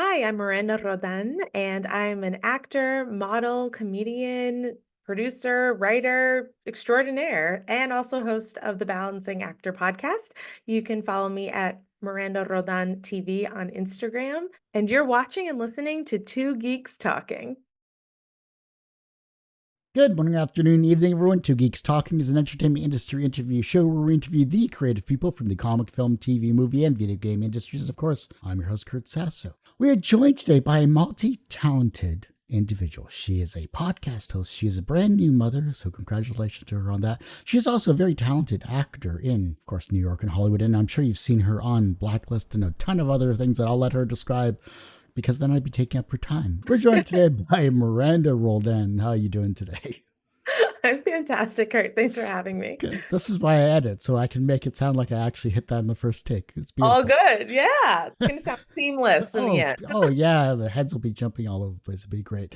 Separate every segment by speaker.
Speaker 1: Hi, I'm Miranda Roldan, and I'm an actor, model, comedian, producer, writer extraordinaire, and also host of the Balancing Actor podcast. You can follow me at Miranda Roldan TV on Instagram, and you're watching and listening to Two Geeks Talking.
Speaker 2: Good morning, afternoon, evening, everyone. Two Geeks Talking is an entertainment industry interview show where we interview the creative people from the comic, film, TV, movie, and video game industries. Of course, I'm your host, Kurt Sasso. We are joined today by a multi-talented individual. She is a podcast host. She is a brand new mother, so congratulations to her on that. She is also a very talented actor in, of course, New York and Hollywood, and I'm sure you've seen her on Blacklist and a ton of other things that I'll let her describe because then I'd be taking up her time. We're joined today by Miranda Roldan. How are you doing today?
Speaker 1: I'm fantastic, Kurt. Thanks for having me.
Speaker 2: Good. This is why I edit, so I can make it sound like I actually hit that in the first take. It's
Speaker 1: All
Speaker 2: beautiful.
Speaker 1: good. Yeah. It's going to sound seamless in the
Speaker 2: Oh,
Speaker 1: end.
Speaker 2: oh yeah, the heads will be jumping all over the place. It'll be great.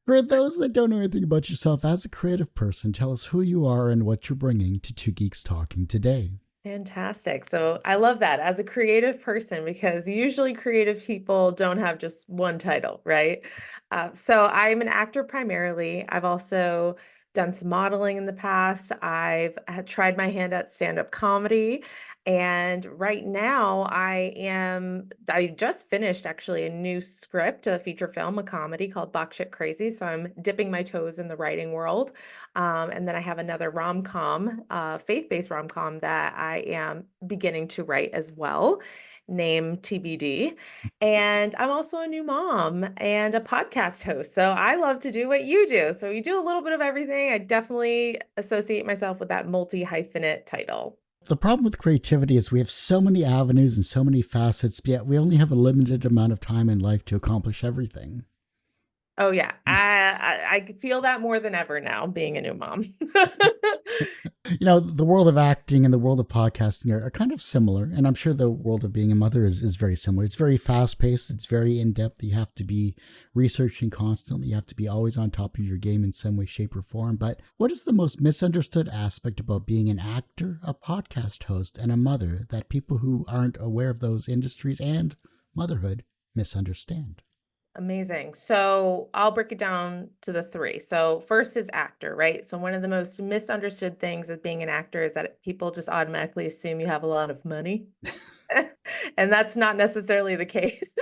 Speaker 2: For those that don't know anything about yourself as a creative person, tell us who you are and what you're bringing to Two Geeks Talking today.
Speaker 1: Fantastic. So I love that as a creative person because usually creative people don't have just one title, right? So I'm an actor primarily. I've also done some modeling in the past. I've had tried my hand at stand-up comedy. And right now I just finished actually a new script, a feature film, a comedy called Bach Shit Crazy. So I'm dipping my toes in the writing world. And then I have another rom-com, faith-based rom-com that I am beginning to write as well, name TBD. And I'm also a new mom and a podcast host. So I love to do what you do. So we do a little bit of everything. I definitely associate myself with that multi-hyphenate title.
Speaker 2: The problem with creativity is we have so many avenues and so many facets, yet we only have a limited amount of time in life to accomplish everything.
Speaker 1: Oh yeah, I feel that more than ever now, being a new mom.
Speaker 2: The world of acting and the world of podcasting are kind of similar, and I'm sure the world of being a mother is very similar. It's very fast paced, it's very in depth. You have to be researching constantly, you have to be always on top of your game in some way, shape, or form. But what is the most misunderstood aspect about being an actor, a podcast host, and a mother that people who aren't aware of those industries and motherhood misunderstand?
Speaker 1: Amazing. So I'll break it down to the three. So first is actor, right? So one of the most misunderstood things as being an actor is that people just automatically assume you have a lot of money. And that's not necessarily the case.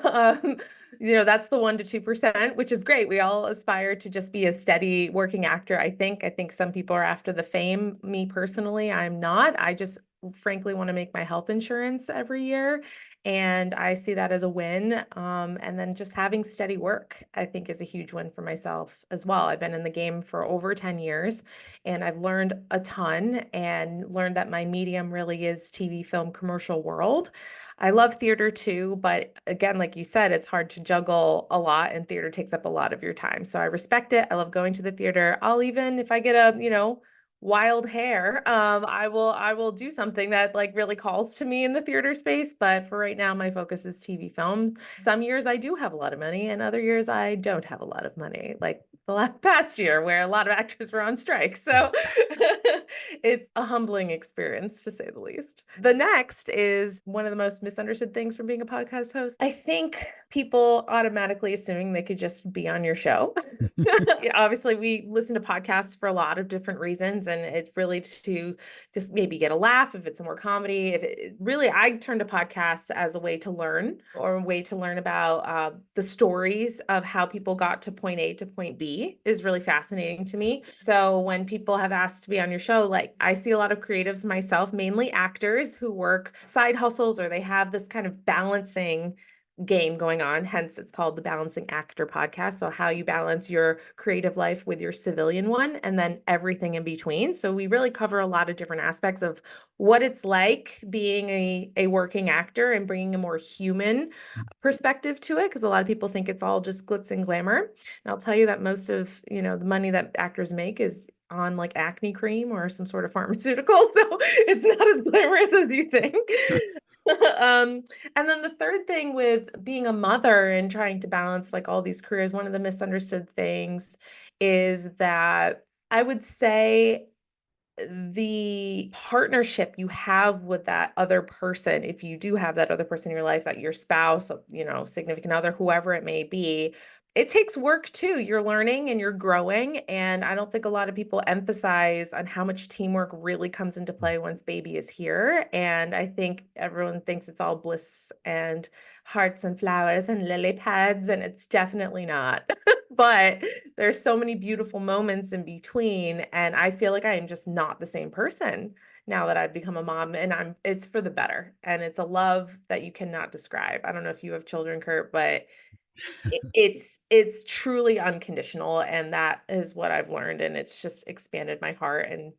Speaker 1: um, that's the 1 to 2%, which is great. We all aspire to just be a steady working actor. I think some people are after the fame. Me personally, I'm not. I just frankly want to make my health insurance every year. And I see that as a win. And then just having steady work, I think, is a huge win for myself as well. I've been in the game for over 10 years and I've learned a ton and learned that my medium really is TV, film, commercial world. I love theater too, but again, like you said, it's hard to juggle a lot and theater takes up a lot of your time. So I respect it. I love going to the theater. I'll even if I get a, wild hair, I will do something that like really calls to me in the theater space, but for right now my focus is TV film. Some years I do have a lot of money and other years I don't have a lot of money, like the last past year where a lot of actors were on strike. So it's a humbling experience to say the least. The next is one of the most misunderstood things from being a podcast host. I think people automatically assuming they could just be on your show. Yeah, obviously, we listen to podcasts for a lot of different reasons, and it's really to just maybe get a laugh if it's more comedy. If it really, I turn to podcasts as a way to learn or a way to learn about the stories of how people got to point A to point B is really fascinating to me. So when people have asked to be on your show, like I see a lot of creatives myself, mainly actors who work side hustles or they have this kind of balancing game going on. Hence, it's called the Balancing Actor podcast. So, how you balance your creative life with your civilian one, and then everything in between. So, we really cover a lot of different aspects of what it's like being a working actor and bringing a more human perspective to it. Because a lot of people think it's all just glitz and glamour. And I'll tell you that most of the money that actors make is on like acne cream or some sort of pharmaceutical. So it's not as glamorous as you think. Um, and then the third thing with being a mother and trying to balance like all these careers, one of the misunderstood things is that I would say the partnership you have with that other person, if you do have that other person in your life, that your spouse, significant other, whoever it may be, it takes work too. You're learning and you're growing. And I don't think a lot of people emphasize on how much teamwork really comes into play once baby is here. And I think everyone thinks it's all bliss and hearts and flowers and lily pads, and it's definitely not. But there's so many beautiful moments in between, and I feel like I am just not the same person now that I've become a mom, and it's for the better, and it's a love that you cannot describe. I don't know if you have children, Kurt, but it's truly unconditional, and that is what I've learned, and it's just expanded my heart and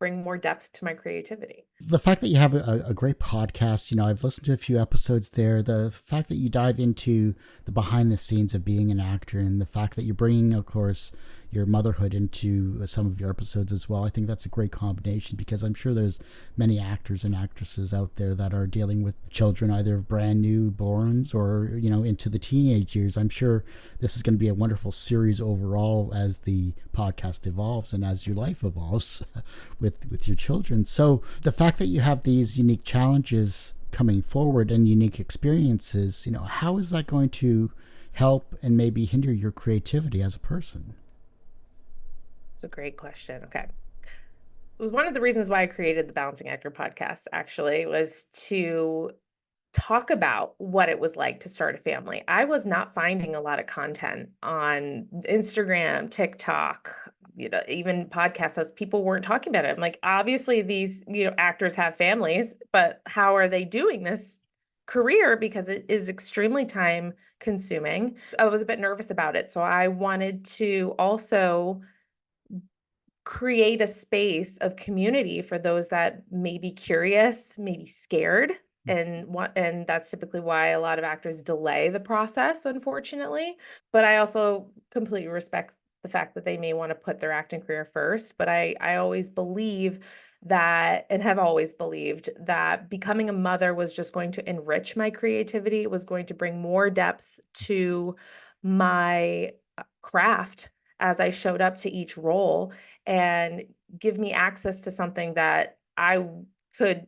Speaker 1: bring more depth to my creativity.
Speaker 2: The fact that you have a great podcast, I've listened to a few episodes there. The fact that you dive into the behind the scenes of being an actor, and the fact that you're bringing, of course, your motherhood into some of your episodes as well. I think that's a great combination, because I'm sure there's many actors and actresses out there that are dealing with children, either brand new borns or, into the teenage years. I'm sure this is going to be a wonderful series overall as the podcast evolves and as your life evolves with your children. So the fact that you have these unique challenges coming forward and unique experiences, how is that going to help and maybe hinder your creativity as a person?
Speaker 1: It's a great question. Okay. It was one of the reasons why I created the Balancing Actor podcast, actually, was to talk about what it was like to start a family. I was not finding a lot of content on Instagram, TikTok, even podcast hosts. People weren't talking about it. I'm like, obviously these, actors have families, but how are they doing this career? Because it is extremely time consuming. I was a bit nervous about it. So I wanted to also create a space of community for those that may be curious, maybe scared. And that's typically why a lot of actors delay the process, unfortunately. But I also completely respect the fact that they may want to put their acting career first. But I always believe that, and have always believed that, becoming a mother was just going to enrich my creativity. It was going to bring more depth to my craft as I showed up to each role, and give me access to something that I could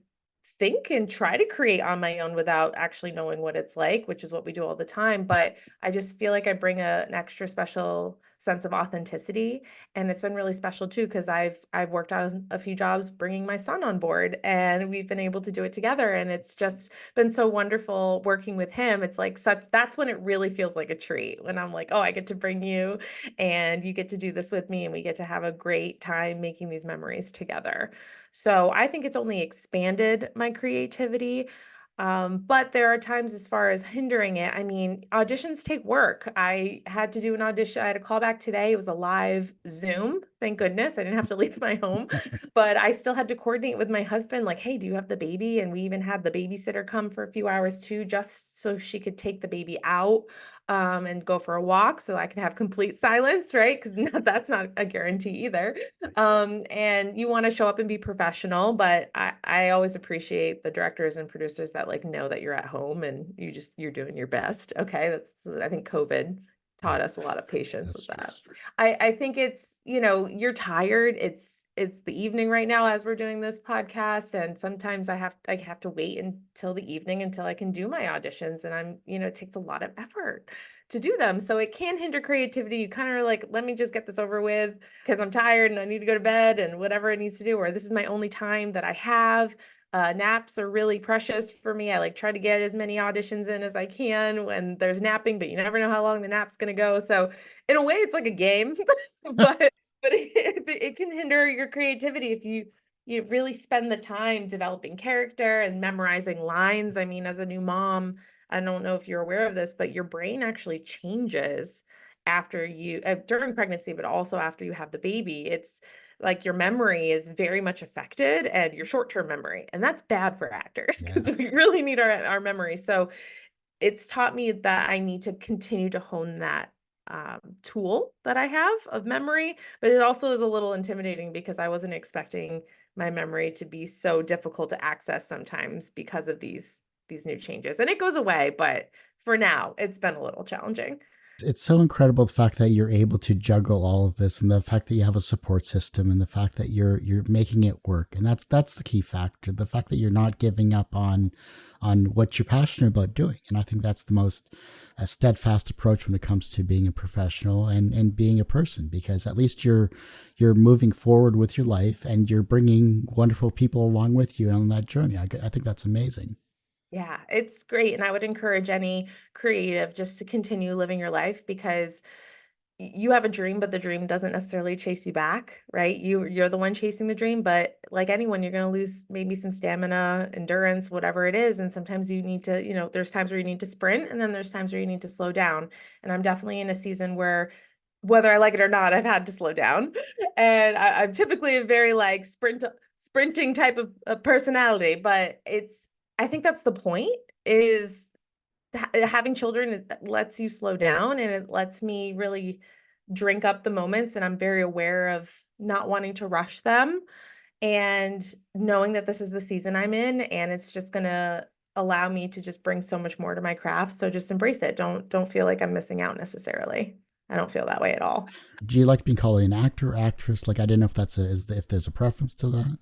Speaker 1: think and try to create on my own without actually knowing what it's like, which is what we do all the time. But I just feel like I bring an extra special sense of authenticity, and it's been really special too, because I've worked on a few jobs bringing my son on board, and we've been able to do it together, and it's just been so wonderful working with him. It's like that's when it really feels like a treat, when I'm like, oh, I get to bring you and you get to do this with me, and we get to have a great time making these memories together. So I think it's only expanded my creativity. But there are times as far as hindering it. I mean, auditions take work. I had to do an audition. I had a callback today. It was a live Zoom. Thank goodness. I didn't have to leave my home, but I still had to coordinate with my husband, like, hey, do you have the baby? And we even had the babysitter come for a few hours too, just so she could take the baby out and go for a walk so I can have complete silence, right? Because that's not a guarantee either. And you want to show up and be professional, but I always appreciate the directors and producers that like know that you're at home and you're doing your best. Okay. I think COVID taught us a lot of patience
Speaker 2: That's
Speaker 1: with
Speaker 2: true.
Speaker 1: that. I think it's, you're tired. It's the evening right now as we're doing this podcast. And sometimes I have to wait until the evening until I can do my auditions. And it takes a lot of effort to do them. So it can hinder creativity. You kind of are like, let me just get this over with because I'm tired and I need to go to bed and whatever it needs to do, or this is my only time that I have. Naps are really precious for me. I like try to get as many auditions in as I can when there's napping, but you never know how long the nap's going to go. So in a way, it's like a game, but it can hinder your creativity if you really spend the time developing character and memorizing lines. I mean, as a new mom, I don't know if you're aware of this, but your brain actually changes after during pregnancy, but also after you have the baby. It's like your memory is very much affected, and your short-term memory, and that's bad for actors
Speaker 2: Yeah.
Speaker 1: because we really need our memory. So it's taught me that I need to continue to hone that tool that I have of memory, but it also is a little intimidating because I wasn't expecting my memory to be so difficult to access sometimes because of these new changes. And it goes away, but for now, it's been a little challenging.
Speaker 2: It's so incredible the fact that you're able to juggle all of this, and the fact that you have a support system, and the fact that you're making it work. And that's the key factor. The fact that you're not giving up on what you're passionate about doing. And I think that's the most steadfast approach when it comes to being a professional and being a person, because at least you're moving forward with your life and you're bringing wonderful people along with you on that journey. I think that's amazing.
Speaker 1: Yeah, it's great. And I would encourage any creative just to continue living your life, because you have a dream, but the dream doesn't necessarily chase you back, right? You're the one chasing the dream, but like anyone, you're going to lose maybe some stamina, endurance, whatever it is. And sometimes you need to, there's times where you need to sprint, and then there's times where you need to slow down. And I'm definitely in a season where, whether I like it or not, I've had to slow down. And I'm typically a very like sprinting type of personality, but I think that's the point, is having children. It lets you slow down, and it lets me really drink up the moments, and I'm very aware of not wanting to rush them, and knowing that this is the season I'm in, and it's just gonna allow me to just bring so much more to my craft. So just embrace it. Don't feel like I'm missing out necessarily. I don't feel that way at all.
Speaker 2: Do you like being called an actor or actress? Like, I didn't know if if there's a preference to that.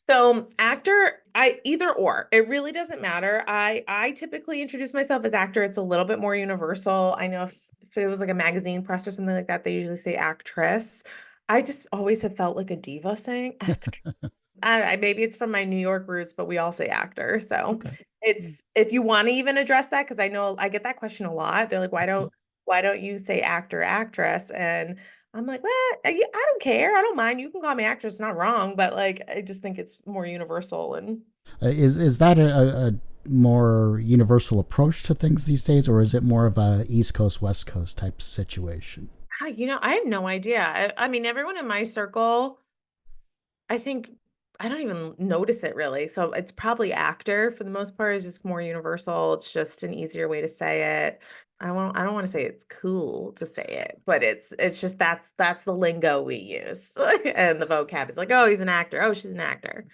Speaker 1: So actor, I either or. It really doesn't matter. I typically introduce myself as actor. It's a little bit more universal. I know if it was like a magazine press or something like that, they usually say actress. I just always have felt like a diva saying actor. Maybe it's from my New York roots, but we all say actor. So
Speaker 2: Okay.
Speaker 1: it's, if you want to even address that, because I know I get that question a lot. They're like,
Speaker 2: Okay.
Speaker 1: why don't you say actor, actress? And I'm like, well, I don't care. I don't mind. You can call me actress, it's not wrong, but like I just think it's more universal. And
Speaker 2: Is that a more universal approach to things these days, or is it more of a East Coast West Coast type situation?
Speaker 1: I have no idea. I mean, everyone in my circle, I think, I don't even notice it really. So it's probably actor for the most part. Is just more universal. It's just an easier way to say it. I don't want to say it's cool to say it, but it's just that's the lingo we use. And the vocab is like, oh, he's an actor. Oh, she's an actor.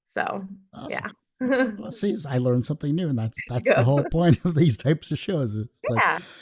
Speaker 1: So
Speaker 2: Awesome.
Speaker 1: yeah.
Speaker 2: Well, see, I learned something new, and that's the
Speaker 1: Go.
Speaker 2: whole point of these types of shows. It's like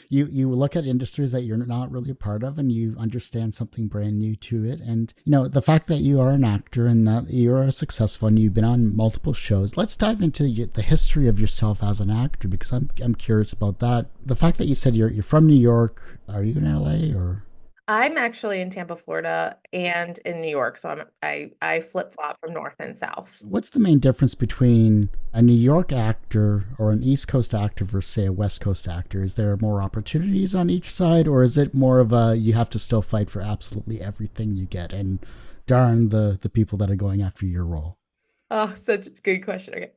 Speaker 1: Yeah.
Speaker 2: you look at industries that you're not really a part of, and you understand something brand new to it. And the fact that you are an actor and that you are successful and you've been on multiple shows. Let's dive into the history of yourself as an actor, because I'm curious about that. The fact that you said you're from New York. Are you in LA or?
Speaker 1: I'm actually in Tampa, Florida, and in New York. So I flip-flop from north and south.
Speaker 2: What's the main difference between a New York actor or an East Coast actor versus, say, a West Coast actor? Is there more opportunities on each side, or is it more of a you have to still fight for absolutely everything you get, and darn the people that are going after your role?
Speaker 1: Oh, such a good question. Okay.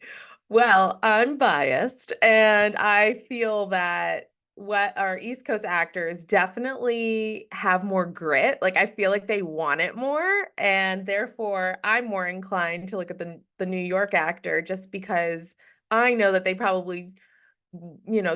Speaker 1: Well, I'm biased, and I feel that what our East Coast actors definitely have more grit. Like I feel like they want it more, and therefore I'm more inclined to look at the New York actor, just because I know that they probably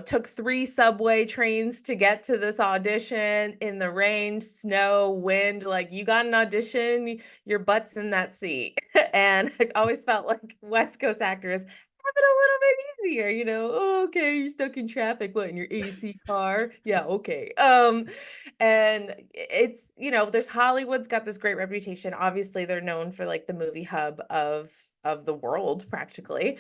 Speaker 1: took 3 subway trains to get to this audition in the rain, snow, wind. Like, you got an audition, your butt's in that seat. And I always felt like West Coast actors have it a little bit easier, Oh, okay, you're stuck in traffic, what, in your AC car? Yeah, okay. And it's, there's Hollywood's got this great reputation. Obviously, they're known for like the movie hub of the world practically.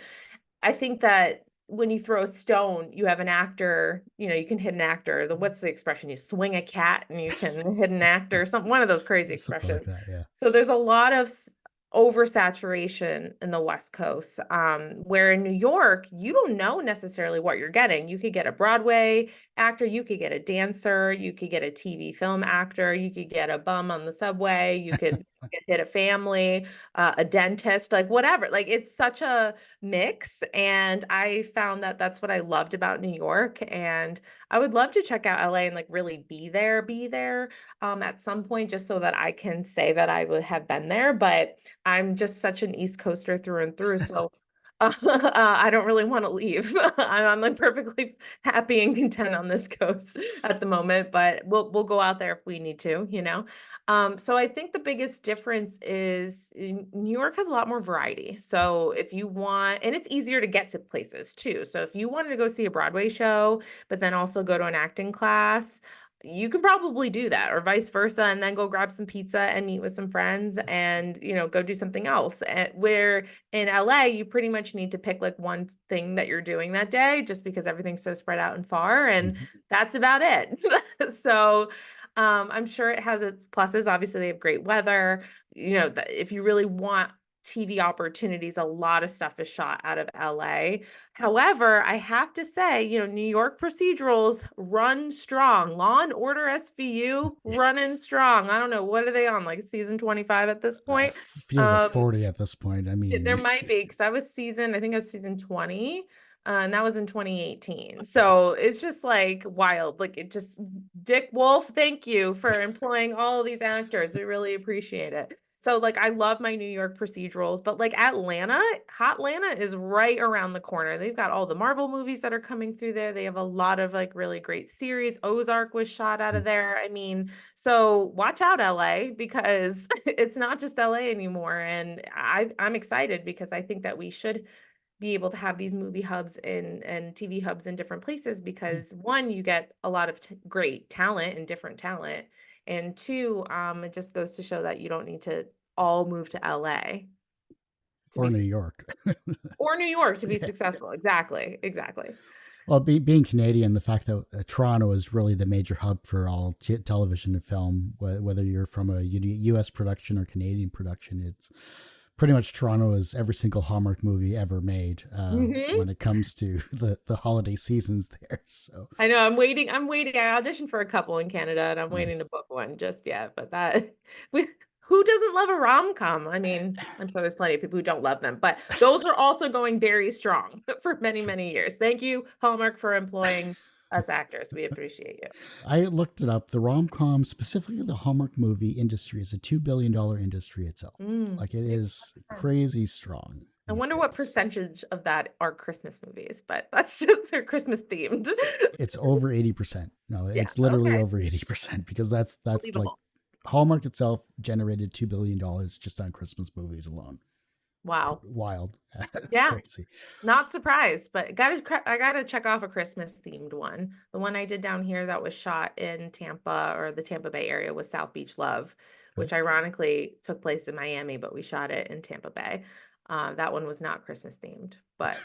Speaker 1: I think that when you throw a stone, you have an actor, you can hit an actor. What's the expression? You swing a cat and you can hit an actor, one of those crazy
Speaker 2: Something like
Speaker 1: expressions.
Speaker 2: that, yeah.
Speaker 1: So there's a lot of oversaturation in the West Coast, where in New York, you don't know necessarily what you're getting. You could get a Broadway actor, you could get a dancer, you could get a TV film actor, you could get a bum on the subway, you could hit a family, a dentist, like whatever. Like it's such a mix. And I found that that's what I loved about New York. And I would love to check out LA and like really be there at some point, just so that I can say that I would have been there. But I'm just such an East Coaster through and through. So I don't really want to leave. I'm like perfectly happy and content on this coast at the moment, but we'll go out there if we need to. So I think the biggest difference is New York has a lot more variety. So if you want, and it's easier to get to places too. So if you wanted to go see a Broadway show, but then also go to an acting class, you can probably do that, or vice versa, and then go grab some pizza and meet with some friends and, go do something else. And where in LA, you pretty much need to pick like one thing that you're doing that day, just because everything's so spread out and far, and
Speaker 2: Mhm.
Speaker 1: that's about it. So, I'm sure it has its pluses. Obviously, they have great weather. If you really want TV opportunities, a lot of stuff is shot out of LA. However, I have to say, New York procedurals run strong. Law and Order SVU running strong. I don't know, what are they on, like season 25 at this point?
Speaker 2: Feels like
Speaker 1: Um,
Speaker 2: 40 at this point. I
Speaker 1: there
Speaker 2: mean,
Speaker 1: might be, because I think I was season 20, and that was in 2018. So it's just like wild. Like it just, Dick Wolf, thank you for employing all of these actors. We really appreciate it. So like I love my New York procedurals, but like Hotlanta is right around the corner. They've got all the Marvel movies that are coming through there. They have a lot of like really great series. Ozark was shot out of there. I mean, so watch out, LA, because it's not just LA anymore. And I'm excited because I think that we should be able to have these movie hubs and TV hubs in different places, because one, you get a lot of great talent and different talent. And two, it just goes to show that you don't need to all move to LA to
Speaker 2: or
Speaker 1: be,
Speaker 2: New York.
Speaker 1: or New York to be
Speaker 2: Yeah.
Speaker 1: successful. Exactly. Exactly.
Speaker 2: Well, being Canadian, the fact that Toronto is really the major hub for all television and film, whether you're from a U.S. production or Canadian production, it's pretty much Toronto is every single Hallmark movie ever made
Speaker 1: Hmm.
Speaker 2: when it comes to the holiday seasons there. So
Speaker 1: I know. I'm waiting. I auditioned for a couple in Canada, and I'm waiting
Speaker 2: nice.
Speaker 1: to book one just yet. But that, we, who doesn't love a rom-com? I mean, I'm sure there's plenty of people who don't love them, but those are also going very strong for many, many years. Thank you, Hallmark, for employing us actors. We appreciate you.
Speaker 2: I looked it up. The rom com, specifically the Hallmark movie industry, is a $2 billion industry itself. Like it
Speaker 1: Makes
Speaker 2: is
Speaker 1: a lot of sense.
Speaker 2: crazy strong
Speaker 1: I
Speaker 2: these
Speaker 1: wonder what
Speaker 2: days.
Speaker 1: percentage of that are Christmas movies, but that's just they're Christmas themed.
Speaker 2: It's over 80%. No,
Speaker 1: Yeah.
Speaker 2: it's literally
Speaker 1: Okay.
Speaker 2: over 80% because that's like
Speaker 1: Believable.
Speaker 2: Hallmark itself generated $2 billion just on Christmas movies alone.
Speaker 1: Wow.
Speaker 2: Wild. It's
Speaker 1: Yeah.
Speaker 2: crazy.
Speaker 1: Not surprised, but I gotta check off a Christmas themed one. The one I did down here that was shot in Tampa, or the Tampa Bay area, was South Beach Love,
Speaker 2: Okay.
Speaker 1: which ironically took place in Miami, but we shot it in Tampa Bay. That one was not Christmas themed, but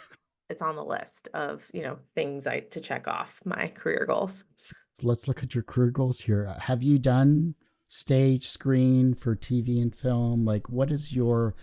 Speaker 1: it's on the list of, things to check off my career goals.
Speaker 2: So let's look at your career goals here. Have you done stage, screen for TV and film? Like, what is your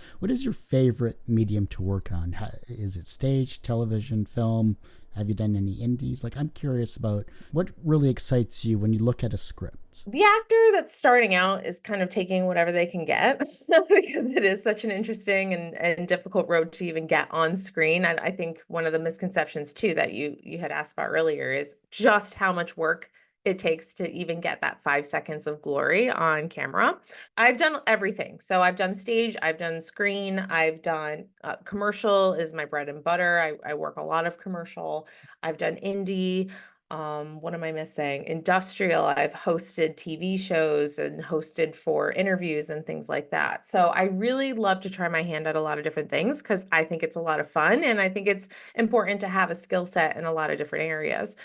Speaker 2: favorite medium to work on? Is it stage, television, film? Have you done any indies? Like, I'm curious about what really excites you when you look at a script.
Speaker 1: The actor that's starting out is kind of taking whatever they can get, because it is such an interesting and difficult road to even get on screen. I think one of the misconceptions too that you had asked about earlier is just how much work it takes to even get that 5 seconds of glory on camera. I've done everything. So I've done stage, I've done screen, I've done commercial is my bread and butter. I work a lot of commercial. I've done indie. What am I missing? Industrial. I've hosted TV shows and hosted for interviews and things like that. So I really love to try my hand at a lot of different things, because I think it's a lot of fun, and I think it's important to have a skill set in a lot of different areas.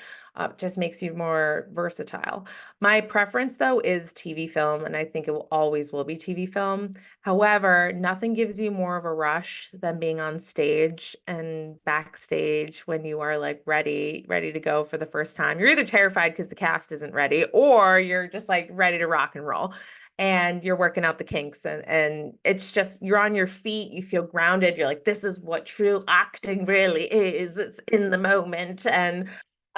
Speaker 1: Just makes you more versatile. My preference though is TV film, and I think it will always will be TV film. However, nothing gives you more of a rush than being on stage and backstage when you are like ready to go for the first time. You're either terrified because the cast isn't ready, or you're just like ready to rock and roll. And you're working out the kinks, and it's just you're on your feet, you feel grounded. You're like, this is what true acting really is. It's in the moment. And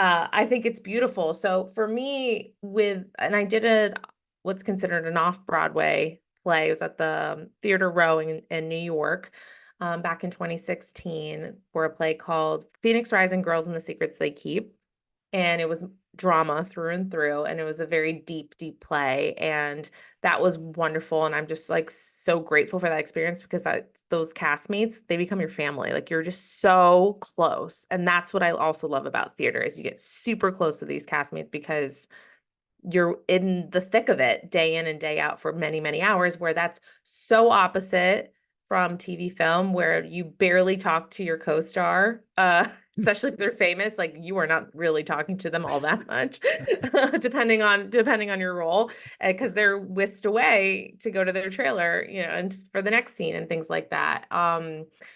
Speaker 1: I think it's beautiful. So for me, and I did what's considered an off-Broadway play. It was at the Theater Row in New York, back in 2016, for a play called Phoenix Rising: Girls and the Secrets They Keep. And it was drama through and through, and it was a very deep, deep play. And that was wonderful. And I'm just like so grateful for that experience, because those castmates, they become your family. Like you're just so close. And that's what I also love about theater, is you get super close to these castmates, because you're in the thick of it day in and day out for many, many hours, where that's so opposite from TV film where you barely talk to your co-star, especially if they're famous. Like you are not really talking to them all that much, depending on your role, because they're whisked away to go to their trailer, and for the next scene and things like that.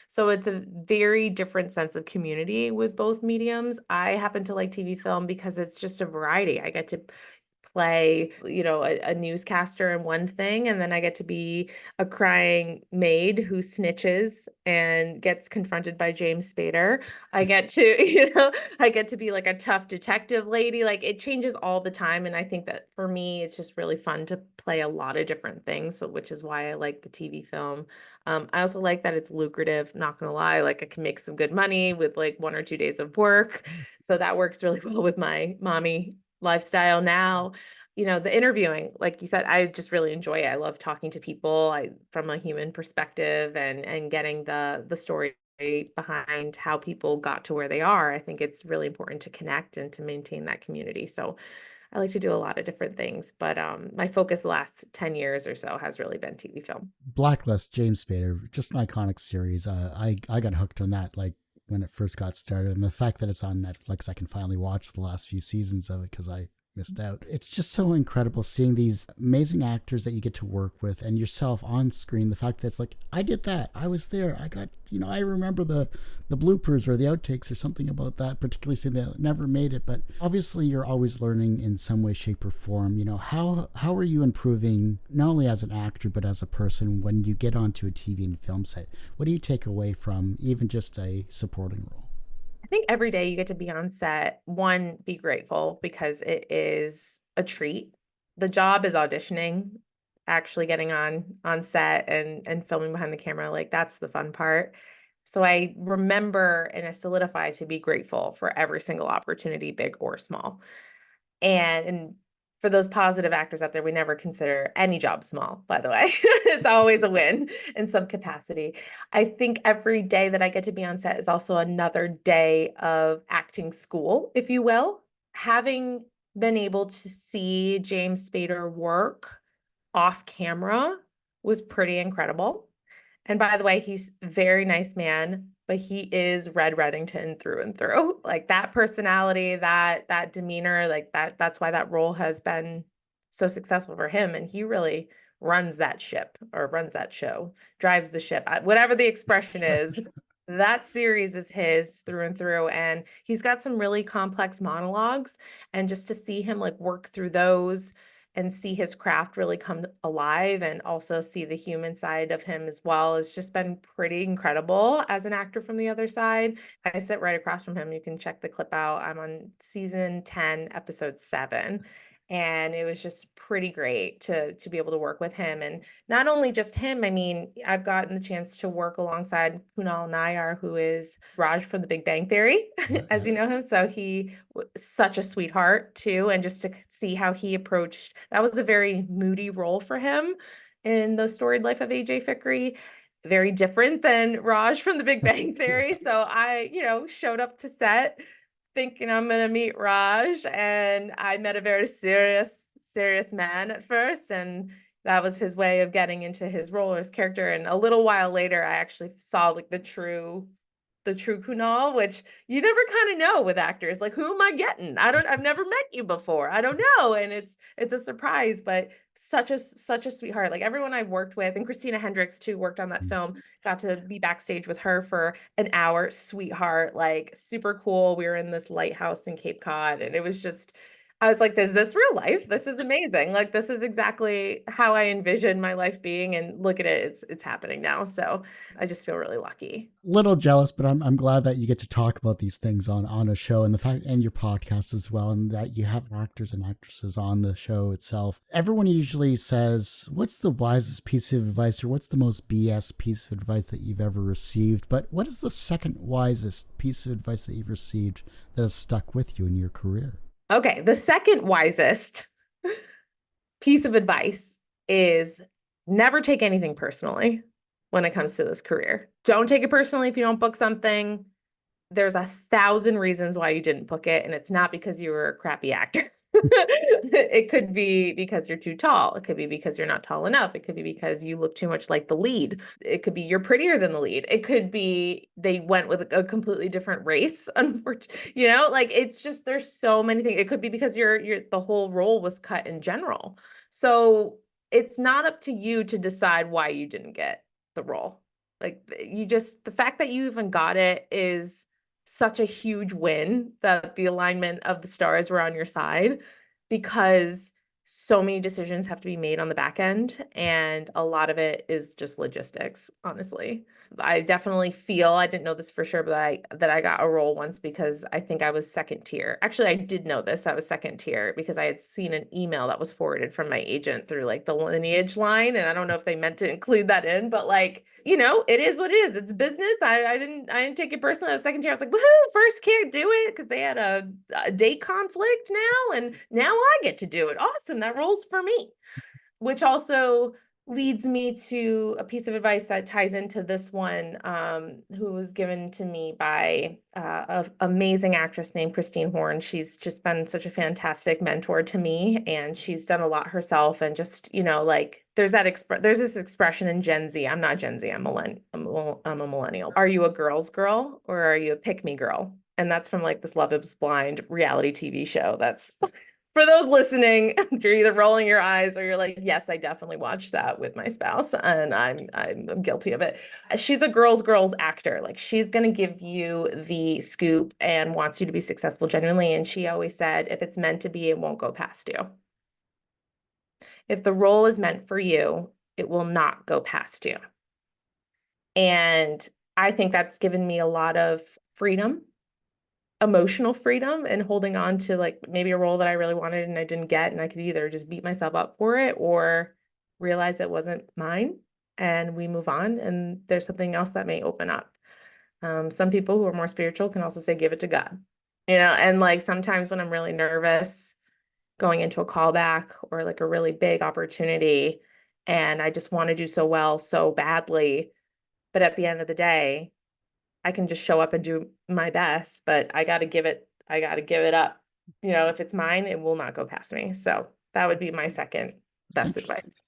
Speaker 1: So it's a very different sense of community with both mediums. I happen to like TV film because it's just a variety. I get to play, a newscaster in one thing, and then I get to be a crying maid who snitches and gets confronted by James Spader. I get to, I get to be like a tough detective lady. Like it changes all the time. And I think that for me, it's just really fun to play a lot of different things. So, which is why I like the TV film. I also like that it's lucrative, not gonna lie. Like I can make some good money with like 1 or 2 days of work. So that works really well with my mommy lifestyle now. The interviewing, like you said, I just really enjoy it. I love talking to people from a human perspective and getting the story behind how people got to where they are. I think it's really important to connect and to maintain that community. So I like to do a lot of different things, but my focus the last 10 years or so has really been TV film.
Speaker 2: Blacklist, James Spader, just an iconic series. I got hooked on that like when it first got started, and the fact that it's on Netflix, I can finally watch the last few seasons of it because I missed out. It's just so incredible seeing these amazing actors that you get to work with and yourself on screen. The fact that it's like, I did that, I was there, I got, I remember the bloopers or the outtakes or something about that, particularly seeing that never made it. But obviously you're always learning in some way, shape, or form. How are you improving not only as an actor but as a person when you get onto a TV and film set? What do you take away from even just a supporting role?
Speaker 1: I think every day you get to be on set, one, be grateful because it is a treat. The job is auditioning, actually getting on set and filming behind the camera. Like that's the fun part. So I remember and I solidify to be grateful for every single opportunity, big or small. And for those positive actors out there, we never consider any job small, by the way. It's always a win in some capacity. I think every day that I get to be on set is also another day of acting school, if you will. Having been able to see James Spader work off camera was pretty incredible. And by the way, he's a very nice man, but he is Red Reddington through and through. Like that personality, that demeanor, like that's why that role has been so successful for him. And he really runs that ship or runs that show, drives the ship, whatever the expression is. That series is his through and through. And he's got some really complex monologues. And just to see him like work through those and see his craft really come alive and also see the human side of him as well has just been pretty incredible as an actor from the other side. I sit right across from him. You can check the clip out. I'm on season 10, episode 7. And it was just pretty great to be able to work with him. And not only just him, I mean, I've gotten the chance to work alongside Kunal Nayyar, who is Raj from The Big Bang Theory, as you know him. So he was such a sweetheart too. And just to see how he approached, that was a very moody role for him in The Storied Life of AJ Fikry. Very different than Raj from The Big Bang Theory. So I, showed up to set thinking I'm gonna meet Raj, and I met a very serious man at first, and that was his way of getting into his role or his character. And a little while later, I actually saw like the true Kunal, which you never kind of know with actors. Like, who am I getting? I've never met you before. I don't know. And it's a surprise, but such a sweetheart. Like everyone I've worked with, and Christina Hendricks too worked on that film, got to be backstage with her for an hour. Sweetheart, like super cool. We were in this lighthouse in Cape Cod, and it was just, I was like, is this real life? This is amazing. Like, this is exactly how I envisioned my life being. And look at it, it's happening now. So I just feel really lucky.
Speaker 2: Little jealous, but I'm glad that you get to talk about these things on a show and the fact and your podcast as well, and that you have actors and actresses on the show itself. Everyone usually says, what's the wisest piece of advice or what's the most BS piece of advice that you've ever received? But what is the second wisest piece of advice that you've received that has stuck with you in your career?
Speaker 1: Okay, the second wisest piece of advice is never take anything personally when it comes to this career. Don't take it personally if you don't book something. There's 1,000 reasons why you didn't book it, and it's not because you were a crappy actor. It could be because you're too tall. It could be because you're not tall enough. It could be because you look too much like the lead. It could be you're prettier than the lead. It could be they went with a completely different race. Unfortunately, like it's just there's so many things. It could be because you're the whole role was cut in general. So it's not up to you to decide why you didn't get the role. Like the fact that you even got it is such a huge win that the alignment of the stars were on your side, because so many decisions have to be made on the back end, and a lot of it is just logistics, honestly. I definitely feel, I didn't know this for sure, but I got a role once because I think I was second tier. Actually, I did know this. I was second tier because I had seen an email that was forwarded from my agent through like the lineage line. And I don't know if they meant to include that in, but like, it is what it is. It's business. I didn't take it personally. I was second tier. I was like, woohoo, first can't do it because they had a date conflict now. And now I get to do it. Awesome. That rolls for me. Which also leads me to a piece of advice that ties into this one, who was given to me by an amazing actress named Christine Horn. She's just been such a fantastic mentor to me, and she's done a lot herself. And just, like there's this expression in Gen Z. I'm not Gen Z. I'm a millennial. Are you a girl's girl or are you a pick-me girl? And that's from like this Love is Blind reality TV show. That's for those listening, you're either rolling your eyes or you're like, yes, I definitely watched that with my spouse, and I'm guilty of it. She's a girls actor. Like she's gonna give you the scoop and wants you to be successful genuinely. And she always said, if it's meant to be, it won't go past you. If the role is meant for you, it will not go past you. And I think that's given me a lot of freedom, emotional freedom, and holding on to like maybe a role that I really wanted and I didn't get, and I could either just beat myself up for it or realize it wasn't mine and we move on and there's something else that may open up. Some people who are more spiritual can also say give it to God, and like sometimes when I'm really nervous going into a callback or like a really big opportunity and I just want to do so well so badly, but at the end of the day I can just show up and do my best, but I got to give it up. If it's mine, it will not go past me. So that would be my second best advice.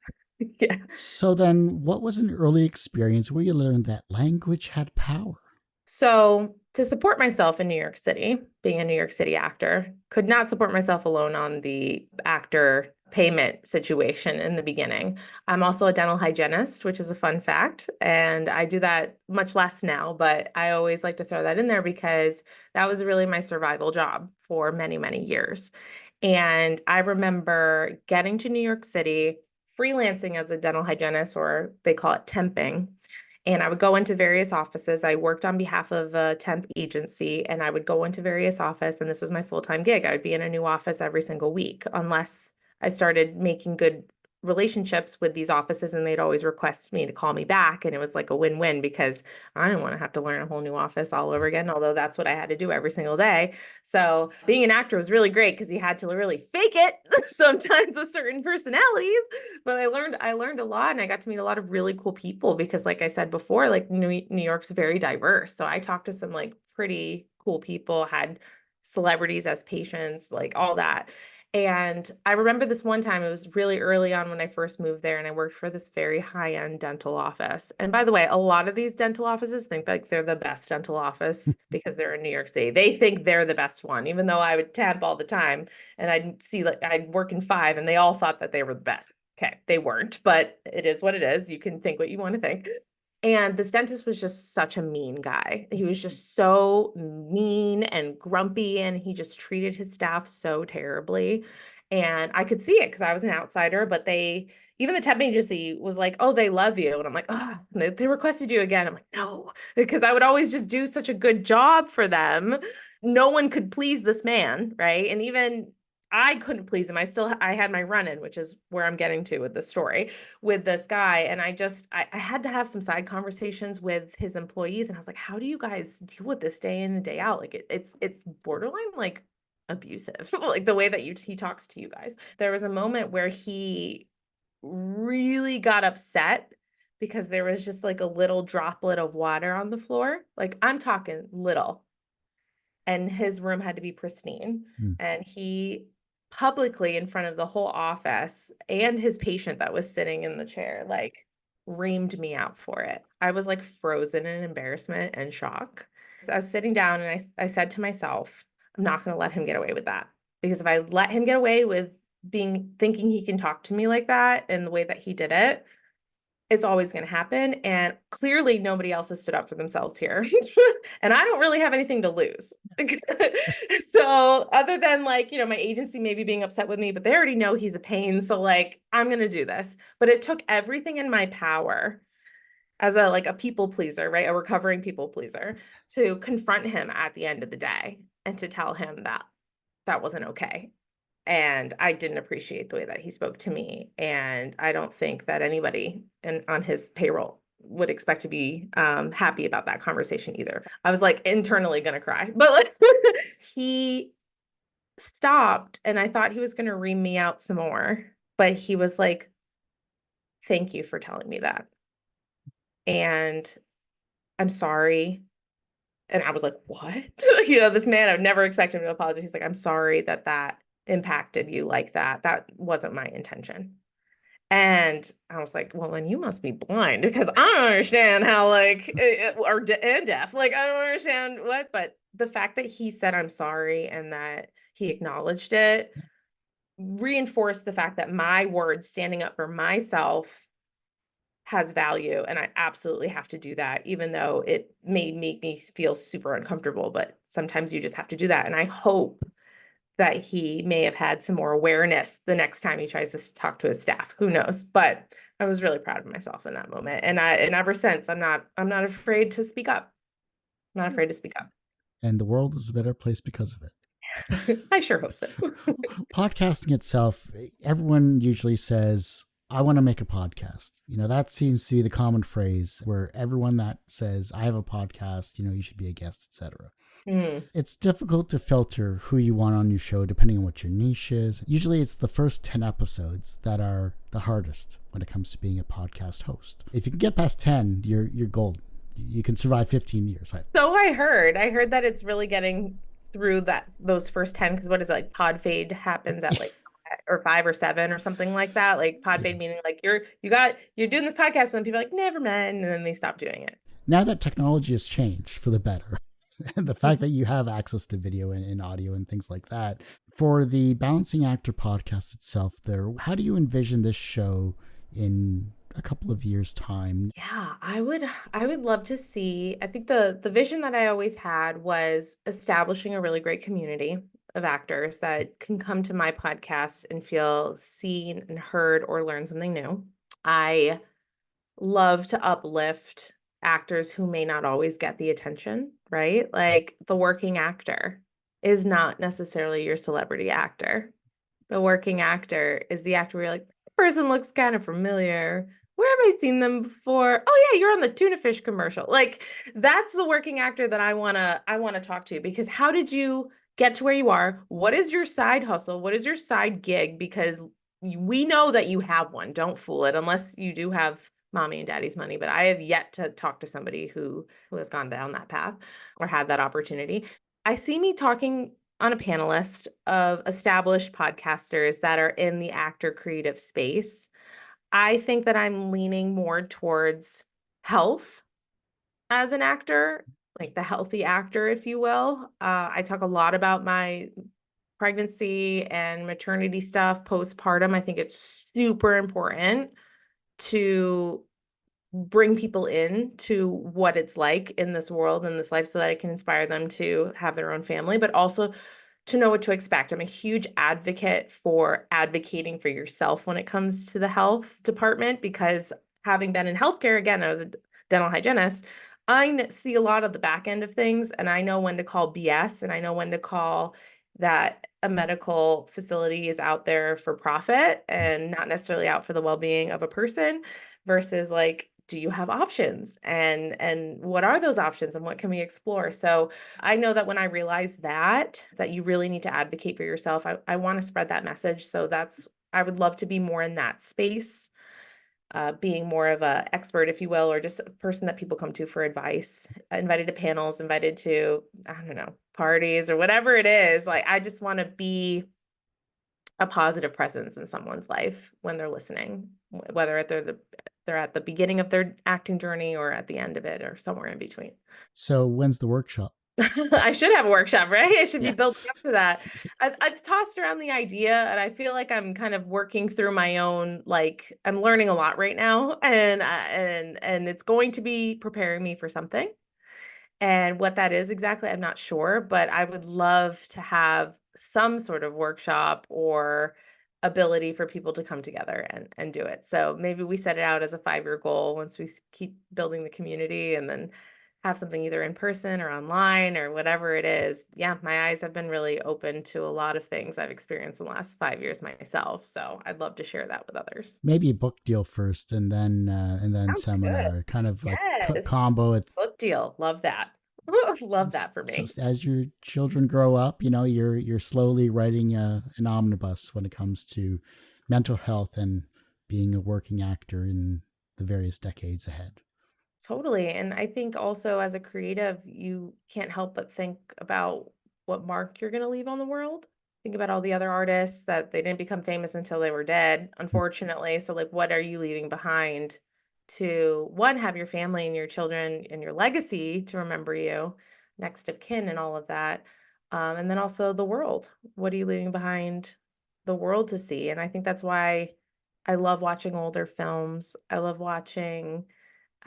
Speaker 1: Yeah.
Speaker 2: So then, what was an early experience where you learned that language had power?
Speaker 1: So to support myself in New York City, being a New York City actor, could not support myself alone on the actor payment situation in the beginning. I'm also a dental hygienist, which is a fun fact. And I do that much less now, but I always like to throw that in there because that was really my survival job for many, many years. And I remember getting to New York City, freelancing as a dental hygienist, or they call it temping. And I would go into various offices. I worked on behalf of a temp agency, and I would go into various offices, and this was my full-time gig. I would be in a new office every single week, unless I started making good relationships with these offices, and they'd always request me to call me back. And it was like a win-win because I didn't want to have to learn a whole new office all over again, although that's what I had to do every single day. So being an actor was really great because you had to really fake it sometimes with certain personalities. But I learned a lot, and I got to meet a lot of really cool people because, like I said before, like New York's very diverse. So I talked to some like pretty cool people, had celebrities as patients, like all that. And I remember this one time, it was really early on when I first moved there, and I worked for this very high-end dental office. And by the way, a lot of these dental offices think like they're the best dental office because they're in New York City. They think they're the best one, even though I would temp all the time and I'd see like I'd work in 5 and they all thought that they were the best. Okay, they weren't, but it is what it is. You can think what you want to think. And this dentist was just such a mean guy. He was just so mean and grumpy, and he just treated his staff so terribly. And I could see it because I was an outsider, but even the temp agency was like, oh, they love you. And I'm like, oh, they requested you again. I'm like, no, because I would always just do such a good job for them. No one could please this man, right? And even I couldn't please him. I had my run-in, which is where I'm getting to with the story with this guy. And I had to have some side conversations with his employees. And I was like, how do you guys deal with this day in and day out? Like it's borderline like abusive, like the way that he talks to you guys. There was a moment where he really got upset because there was just like a little droplet of water on the floor. Like I'm talking little. And his room had to be pristine. And he publicly in front of the whole office and his patient that was sitting in the chair, like reamed me out for it. I was like frozen in embarrassment and shock. So I was sitting down and I said to myself, I'm not going to let him get away with that. Because if I let him get away with thinking he can talk to me like that and the way that he did it, it's always going to happen. And clearly nobody else has stood up for themselves here. And I don't really have anything to lose. So other than like, my agency maybe being upset with me, but they already know he's a pain. So like, I'm going to do this. But it took everything in my power as a people pleaser, right? A recovering people pleaser, to confront him at the end of the day and to tell him that that wasn't okay. And I didn't appreciate the way that he spoke to me. And I don't think that anybody on his payroll would expect to be happy about that conversation either. I was like internally gonna cry, but like he stopped and I thought he was gonna ream me out some more, but he was like, thank you for telling me that. And I'm sorry. And I was like, what? This man, I would never expect him to apologize. He's like, I'm sorry that impacted you like that. That wasn't my intention. And I was like, well, then you must be blind because I don't understand how and deaf. Like, I don't understand what, but the fact that he said, I'm sorry, and that he acknowledged it reinforced the fact that my words standing up for myself has value. And I absolutely have to do that, even though it may make me feel super uncomfortable, but sometimes you just have to do that. And I hope that he may have had some more awareness the next time he tries to talk to his staff. Who knows? But I was really proud of myself in that moment. And ever since I'm not afraid to speak up. I'm not afraid to speak up.
Speaker 2: And the world is a better place because of it.
Speaker 1: I sure hope so.
Speaker 2: Podcasting itself, everyone usually says, I want to make a podcast. That seems to be the common phrase where everyone that says, I have a podcast, you should be a guest, etc. It's difficult to filter who you want on your show depending on what your niche is. Usually it's the first 10 episodes that are the hardest when it comes to being a podcast host. If you can get past 10, you're golden. You can survive 15 years.
Speaker 1: So I heard that it's really getting through those first 10, because what is it, like pod fade happens at like or 5 or 7 or something like that. Like pod fade meaning like you're doing this podcast, and then people are like, never mind, and then they stop doing it.
Speaker 2: Now that technology has changed for the better, and the fact that you have access to video and audio and things like that, for the Balancing Actor podcast itself there, how do you envision this show in a couple of years' time?
Speaker 1: Yeah, I would love to see. I think the vision that I always had was establishing a really great community of actors that can come to my podcast and feel seen and heard or learn something new. I love to uplift actors who may not always get the attention, right? Like the working actor is not necessarily your celebrity actor. The working actor is the actor where you're like, the person looks kind of familiar. Where have I seen them before? Oh yeah, you're on the tuna fish commercial. Like that's the working actor that I wanna talk to, because how did you get to where you are? What is your side hustle? What is your side gig? Because we know that you have one. Don't fool it unless you do have mommy and daddy's money. But I have yet to talk to somebody who has gone down that path or had that opportunity. I see me talking on a panelist of established podcasters that are in the actor creative space. I think that I'm leaning more towards health as an actor, like the healthy actor, if you will. I talk a lot about my pregnancy and maternity stuff, postpartum. I think it's super important to bring people in to what it's like in this world and this life so that it can inspire them to have their own family, but also to know what to expect. I'm a huge advocate for advocating for yourself when it comes to the health department, because having been in healthcare, again, I was a dental hygienist, I see a lot of the back end of things, and I know when to call BS, and I know when to call that a medical facility is out there for profit and not necessarily out for the well-being of a person, versus like, do you have options, and what are those options, and what can we explore? So I know that when I realized that you really need to advocate for yourself, I want to spread that message. So I would love to be more in that space, being more of a expert, if you will, or just a person that people come to for advice, invited to panels, invited to, I don't know, parties or whatever it is. Like, I just want to be a positive presence in someone's life when they're listening, whether they're at the beginning of their acting journey or at the end of it or somewhere in between.
Speaker 2: So when's the workshop?
Speaker 1: I should have a workshop, right? I should be
Speaker 2: Yeah.
Speaker 1: building up to that. I've tossed around the idea, and I feel like I'm kind of working through my own, like I'm learning a lot right now, and it's going to be preparing me for something. And what that is exactly, I'm not sure, but I would love to have some sort of workshop or ability for people to come together and do it. So maybe we set it out as a 5-year goal once we keep building the community, and then have something either in person or online or whatever it is. Yeah, my eyes have been really open to a lot of things I've experienced in the last 5 years myself. So I'd love to share that with others.
Speaker 2: Maybe a book deal first, and then
Speaker 1: Sounds good.
Speaker 2: seminar, kind of like
Speaker 1: Yes.
Speaker 2: combo it.
Speaker 1: Book deal. Love that. Love that for me.
Speaker 2: As your children grow up, you're slowly writing an omnibus when it comes to mental health and being a working actor in the various decades ahead.
Speaker 1: Totally. And I think also as a creative, you can't help but think about what mark you're going to leave on the world. Think about all the other artists that they didn't become famous until they were dead, unfortunately. So, like, what are you leaving behind to, one, have your family and your children and your legacy to remember you, next of kin and all of that. And then also the world. What are you leaving behind the world to see? And I think that's why I love watching older films. I love watching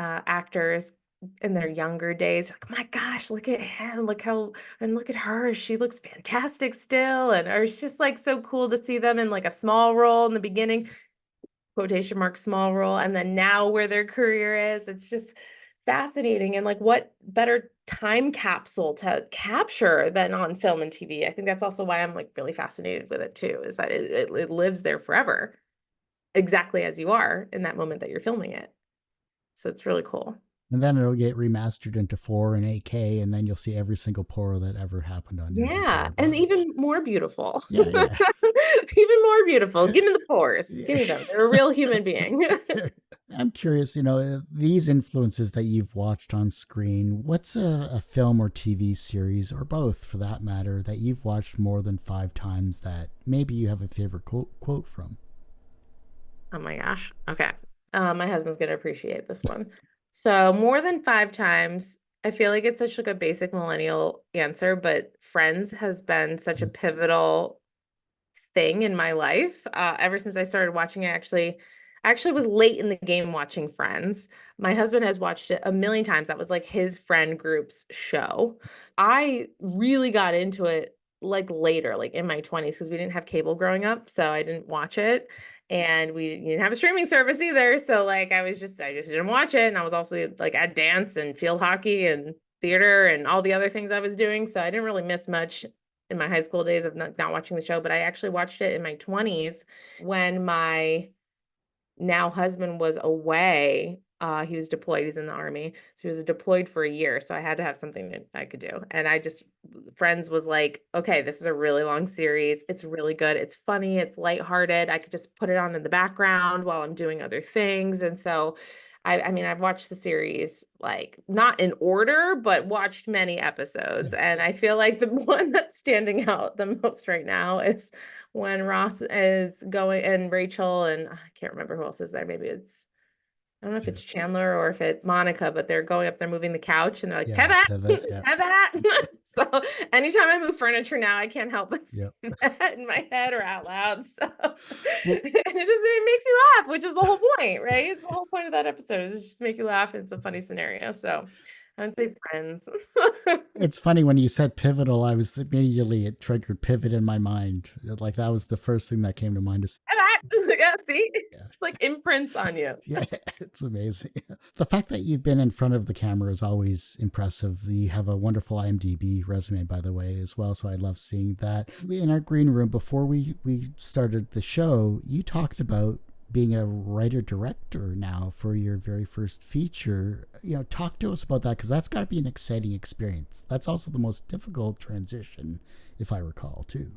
Speaker 1: actors in their younger days. Like, oh my gosh, look at him, look how, and look at her. She looks fantastic still. And or it's just like so cool to see them in like a small role in the beginning, quotation mark small role, and then now where their career is. It's just fascinating. And like what better time capsule to capture than on film and TV. I think that's also why I'm like really fascinated with it too, is that it lives there forever, exactly as you are in that moment that you're filming it. So it's really cool.
Speaker 2: And then it'll get remastered into 4 and 8K, and then you'll see every single pore that ever happened on your
Speaker 1: Yeah,
Speaker 2: entire
Speaker 1: and
Speaker 2: body.
Speaker 1: even more beautiful.
Speaker 2: Yeah, yeah.
Speaker 1: Even more beautiful. Give me the pores. Give
Speaker 2: Yeah.
Speaker 1: me them. They're a real human being.
Speaker 2: I'm curious, these influences that you've watched on screen, what's a film or TV series, or both for that matter, that you've watched more than 5 times that maybe you have a favorite quote from?
Speaker 1: Oh my gosh. Okay. My husband's gonna appreciate this one. So more than 5 times, I feel like it's such like a basic millennial answer, but Friends has been such a pivotal thing in my life. Ever since I started watching it, I actually was late in the game watching Friends. My husband has watched it a million times. That was like his friend group's show. I really got into it like later, like in my 20s, because we didn't have cable growing up, so I didn't watch it. And we didn't have a streaming service either. So like I just didn't watch it. And I was also like at dance and field hockey and theater and all the other things I was doing. So I didn't really miss much in my high school days of not watching the show, but I actually watched it in my 20s when my now husband was away. He was deployed. He's in the army. So he was deployed for a year. So I had to have something that I could do. And Friends was like, okay, this is a really long series. It's really good. It's funny. It's lighthearted. I could just put it on in the background while I'm doing other things. And so I mean, I've watched the series like not in order, but watched many episodes. And I feel like the one that's standing out the most right now is when Ross is going and Rachel and I can't remember who else is there. Maybe I don't know if it's Chandler or if it's Monica, but they're going up, they're moving the couch and they're like,
Speaker 2: Yeah,
Speaker 1: pivot,
Speaker 2: pivot. Yeah.
Speaker 1: pivot. So anytime I move furniture now, I can't help but say
Speaker 2: Yep.
Speaker 1: that in my head or out loud. So
Speaker 2: Well,
Speaker 1: it makes you laugh, which is the whole point, right? It's the whole point of that episode is just make you laugh. It's a funny scenario. So I would say Friends.
Speaker 2: it's funny when you said pivotal, I was immediately, it triggered pivot in my mind. Like that was the first thing that came to mind. Is
Speaker 1: Yeah, see,
Speaker 2: yeah.
Speaker 1: like imprints on you.
Speaker 2: Yeah, it's amazing. The fact that you've been in front of the camera is always impressive. You have a wonderful IMDb resume, by the way, as well. So I love seeing that. In our green room, before we started the show, you talked about being a writer director now for your very first feature. Talk to us about that, because that's got to be an exciting experience. That's also the most difficult transition, if I recall, too.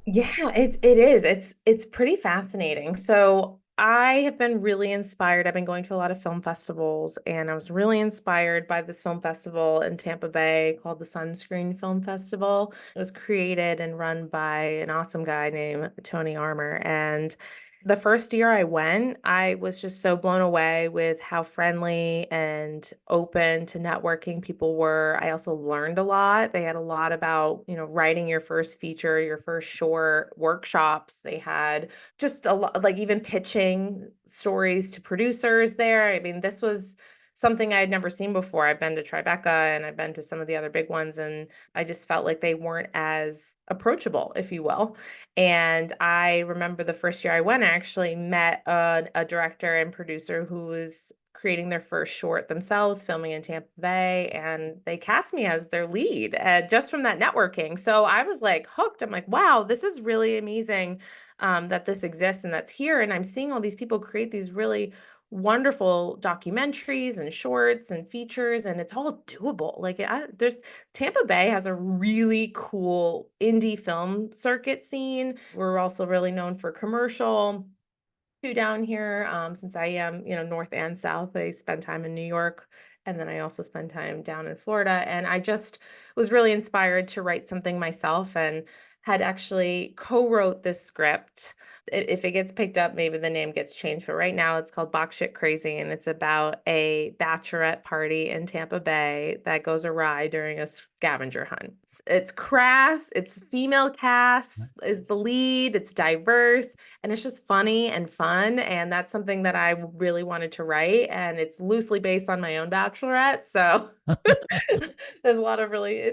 Speaker 1: Yeah, it is. It's pretty fascinating. So I have been really inspired. I've been going to a lot of film festivals, and I was really inspired by this film festival in Tampa Bay called the Sunscreen Film Festival. It was created and run by an awesome guy named Tony Armour. And the first year I went, I was just so blown away with how friendly and open to networking people were. I also learned a lot. They had a lot about, writing your first feature, your first short, workshops. They had just a lot, like even pitching stories to producers there. I mean, this was something I had never seen before. I've been to Tribeca and I've been to some of the other big ones, and I just felt like they weren't as approachable, if you will. And I remember the first year I went, I actually met a director and producer who was creating their first short themselves, filming in Tampa Bay, and they cast me as their lead just from that networking. So I was like hooked. I'm like, wow, this is really amazing that this exists and that's here. And I'm seeing all these people create these really wonderful documentaries and shorts and features, and it's all doable. Like there's Tampa Bay has a really cool indie film circuit scene. We're also really known for commercial too down here. Since I am, north and south, I spend time in New York, and then I also spend time down in Florida. And I just was really inspired to write something myself, and had actually co-wrote this script. If it gets picked up, maybe the name gets changed, but right now it's called Box Shit Crazy, and it's about a bachelorette party in Tampa Bay that goes awry during a scavenger hunt. It's crass, it's female cast is the lead, it's diverse, and it's just funny and fun. And that's something that I really wanted to write. And it's loosely based on my own bachelorette. So there's a lot of really,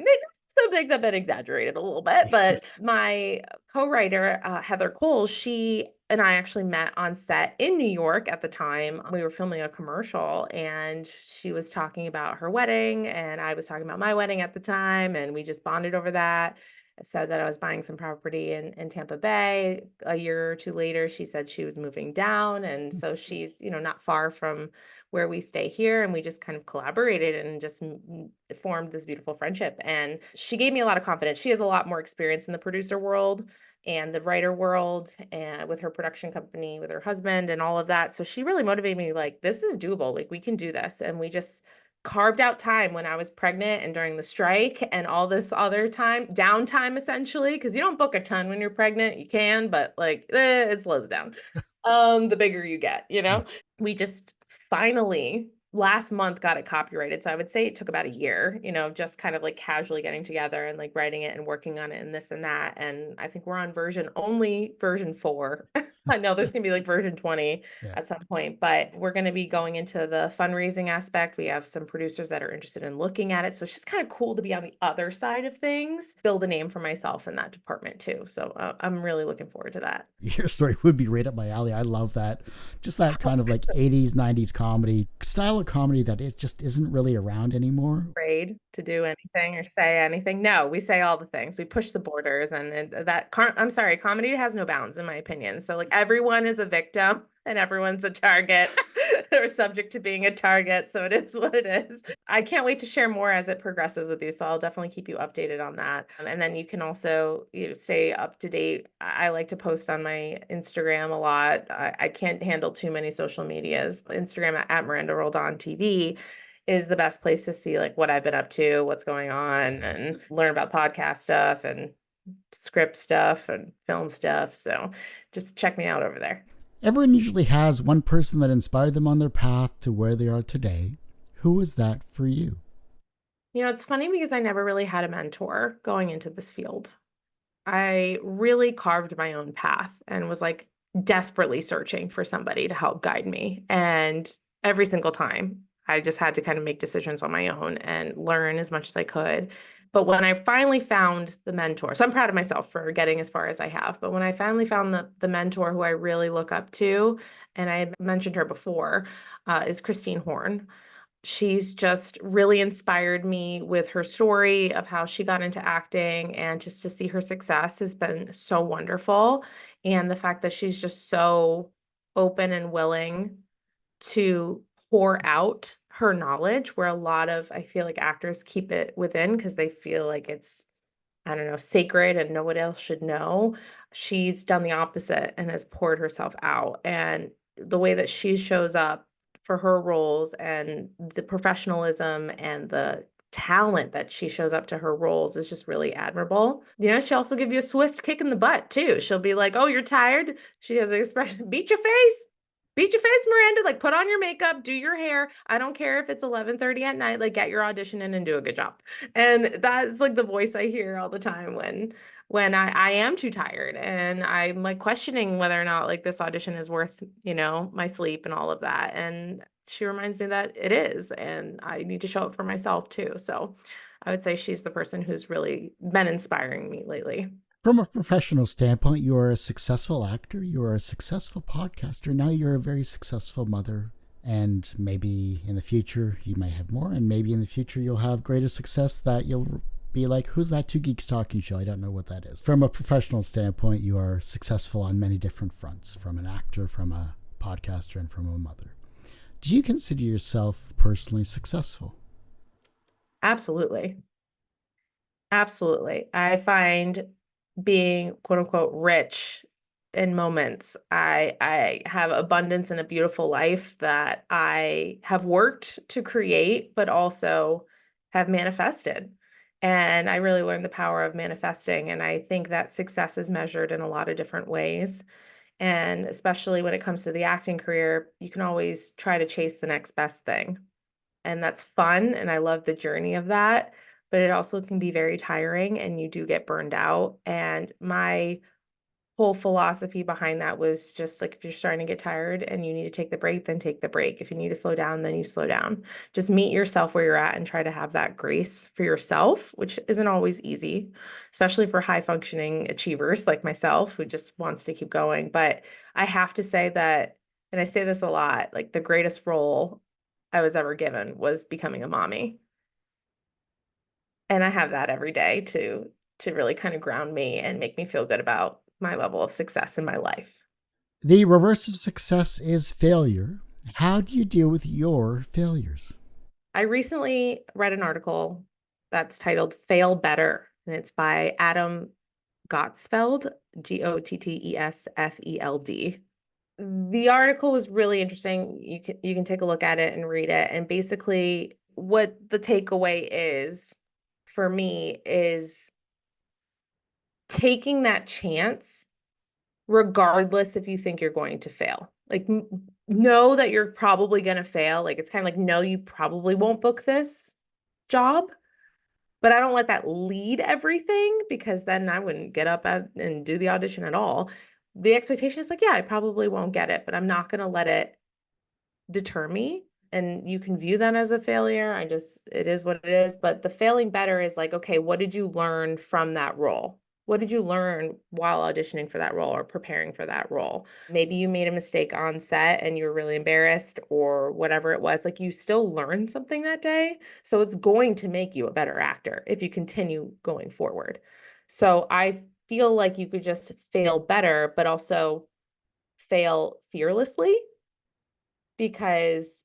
Speaker 1: some things have been exaggerated a little bit, but my co-writer, Heather Cole, she and I actually met on set in New York at the time. We were filming a commercial, and she was talking about her wedding, and I was talking about my wedding at the time, and we just bonded over that. I said that I was buying some property in Tampa Bay. A year or two later, she said she was moving down. And so she's, not far from where we stay here. And we just kind of collaborated and just formed this beautiful friendship. And she gave me a lot of confidence. She has a lot more experience in the producer world and the writer world, and with her production company, with her husband and all of that. So she really motivated me, like, this is doable. Like, we can do this. And we just carved out time when I was pregnant and during the strike and all this other time, downtime essentially, because you don't book a ton when you're pregnant. You can, but it slows down. The bigger you get, we just finally last month got it copyrighted. So I would say it took about a year, just kind of like casually getting together and like writing it and working on it and this and that. And I think we're on version 4. I know there's going to be like version 20 at some point, but we're going to be going into the fundraising aspect. We have some producers that are interested in looking at it. So it's just kind of cool to be on the other side of things, build a name for myself in that department too. So I'm really looking forward to that.
Speaker 2: Your story would be right up my alley. I love that. Just that kind of like 80s, 90s comedy style of comedy that it just isn't really around anymore.
Speaker 1: Afraid to do anything or say anything. No, we say all the things. We push the borders, and I'm sorry, comedy has no bounds in my opinion. So like everyone is a victim and everyone's a target or subject to being a target. So it is what it is. I can't wait to share more as it progresses with you. So I'll definitely keep you updated on that. And then you can also, stay up to date. I like to post on my Instagram a lot. I can't handle too many social medias. Instagram at Miranda Roldan TV is the best place to see like what I've been up to, what's going on, and learn about podcast stuff and script stuff and film stuff. So just check me out over there.
Speaker 2: Everyone usually has one person that inspired them on their path to where they are today. Who was that for you?
Speaker 1: It's funny because I never really had a mentor going into this field. I really carved my own path and was like desperately searching for somebody to help guide me. And every single time, I just had to kind of make decisions on my own and learn as much as I could. But when I finally found the mentor, so I'm proud of myself for getting as far as I have. But when I finally found the mentor who I really look up to, and I had mentioned her before, is Christine Horn. She's just really inspired me with her story of how she got into acting, and just to see her success has been so wonderful. And the fact that she's just so open and willing to pour out her knowledge, where a lot of, I feel like actors keep it within because they feel like it's, I don't know, sacred and no one else should know. She's done the opposite and has poured herself out. And the way that she shows up for her roles and the professionalism and the talent that she shows up to her roles is just really admirable. She also give you a swift kick in the butt too. She'll be like, "Oh, you're tired?" She has an expression, "Beat your face. Beat your face, Miranda. Like, put on your makeup, do your hair. I don't care if it's 11:30 at night. Like, get your audition in and do a good job." And that's like the voice I hear all the time when I am too tired and I'm like questioning whether or not like this audition is worth, my sleep and all of that. And she reminds me that it is, and I need to show up for myself too. So I would say she's the person who's really been inspiring me lately.
Speaker 2: From a professional standpoint, you are a successful actor, you are a successful podcaster, now you're a very successful mother. And maybe in the future you may have more, and maybe in the future you'll have greater success that you'll be like, "Who's that Two Geeks Talking show? I don't know what that is." From a professional standpoint, you are successful on many different fronts, from an actor, from a podcaster, and from a mother. Do you consider yourself personally successful?
Speaker 1: Absolutely. Absolutely. I find being quote unquote rich in moments. I have abundance and a beautiful life that I have worked to create, but also have manifested. And I really learned the power of manifesting. And I think that success is measured in a lot of different ways. And especially when it comes to the acting career, you can always try to chase the next best thing. And that's fun, and I love the journey of that, but it also can be very tiring and you do get burned out. And my whole philosophy behind that was just like, if you're starting to get tired and you need to take the break, then take the break. If you need to slow down, then you slow down. Just meet yourself where you're at and try to have that grace for yourself, which isn't always easy, especially for high functioning achievers like myself who just wants to keep going. But I have to say that, and I say this a lot, like the greatest role I was ever given was becoming a mommy. And I have that every day to really kind of ground me and make me feel good about my level of success in my life.
Speaker 2: The reverse of success is failure. How do you deal with your failures?
Speaker 1: I recently read an article that's titled Fail Better, and it's by Adam Gottsfeld, Gottesfeld. The article was really interesting. You can take a look at it and read it. And basically what the takeaway is for me is taking that chance regardless if you think you're going to fail. Like know that you're probably going to fail. Like it's kind of like, no, you probably won't book this job, but I don't let that lead everything because then I wouldn't get up and do the audition at all. The expectation is like, yeah, I probably won't get it, but I'm not going to let it deter me. And you can view that as a failure. It is what it is. But the failing better is like, okay, what did you learn from that role? What did you learn while auditioning for that role or preparing for that role? Maybe you made a mistake on set and you were really embarrassed or whatever it was. Like you still learned something that day. So it's going to make you a better actor if you continue going forward. So I feel like you could just fail better, but also fail fearlessly, because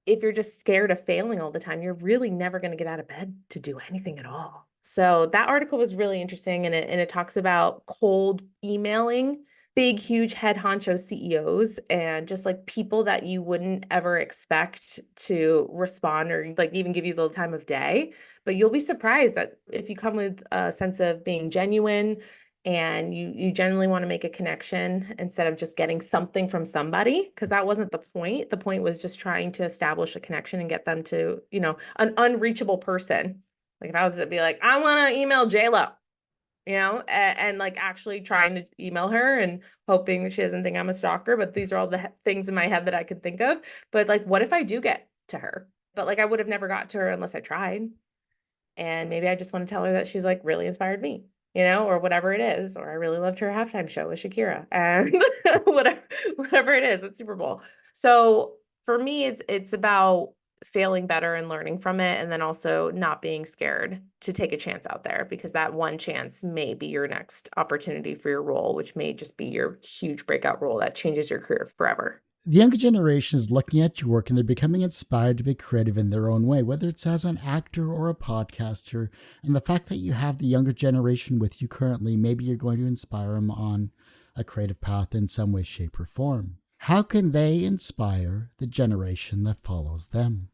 Speaker 1: if you're just scared of failing all the time, you're really never going to get out of bed to do anything at all. So that article was really interesting, and it talks about cold emailing big, huge head honcho CEOs and just like people that you wouldn't ever expect to respond or like even give you the time of day. But you'll be surprised that if you come with a sense of being genuine and you genuinely want to make a connection instead of just getting something from somebody, because that wasn't the point. The point was just trying to establish a connection and get them to, an unreachable person. Like if I was to be like, I want to email JLo, and like actually trying to email her and hoping that she doesn't think I'm a stalker. But these are all the things in my head that I could think of. But like, what if I do get to her? But like, I would have never got to her unless I tried. And maybe I just want to tell her that she's like really inspired me, or whatever it is. Or I really loved her halftime show with Shakira and whatever it is, it's Super Bowl. So for me, it's about failing better and learning from it, and then also not being scared to take a chance out there, because that one chance may be your next opportunity for your role, which may just be your huge breakout role that changes your career forever.
Speaker 2: The younger generation is looking at your work and they're becoming inspired to be creative in their own way, whether it's as an actor or a podcaster. And the fact that you have the younger generation with you currently, maybe you're going to inspire them on a creative path in some way, shape, or form. How can they inspire the generation that follows them?